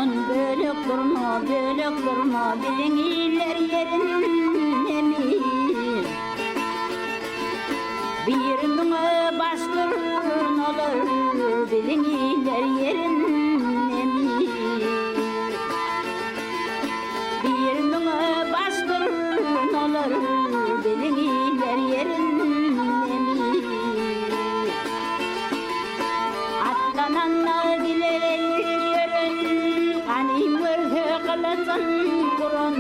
bölük durma, bilingler yerindemi. Bir müne bastırın olur, bilingler yerindemi. Bir müne bastırın olur, bilingler yerindemi. Atlananlar diler yörün, kanim örtü kılıçın kurun.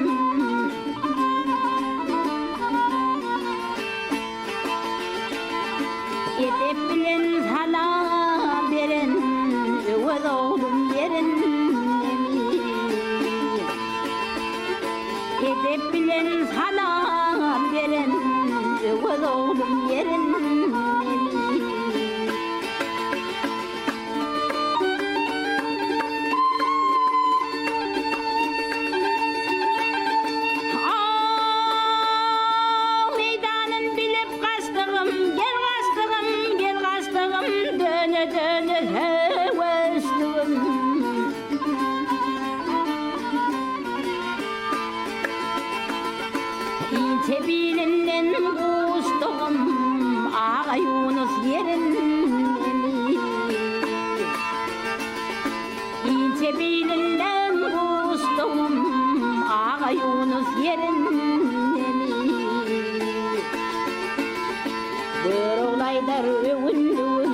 Edep bilen hala beren, öz oğlum yerindemi. Edep bilen hala beren, öz oğlum yerindemi. Tebilinden uçtum, ağa Yunus yerindemi. Tebilinden uçtum, ağa Yunus yerindemi. Bir olaylar övündüm,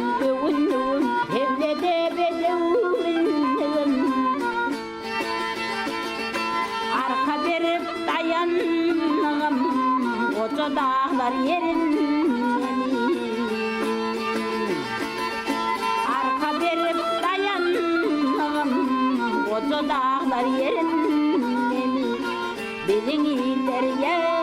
evlede bedevündüm. Arka verip dayandım, koca dağlar yerindemi. Arka verip dayandım, koca dağlar yerindemi. Bilingler yer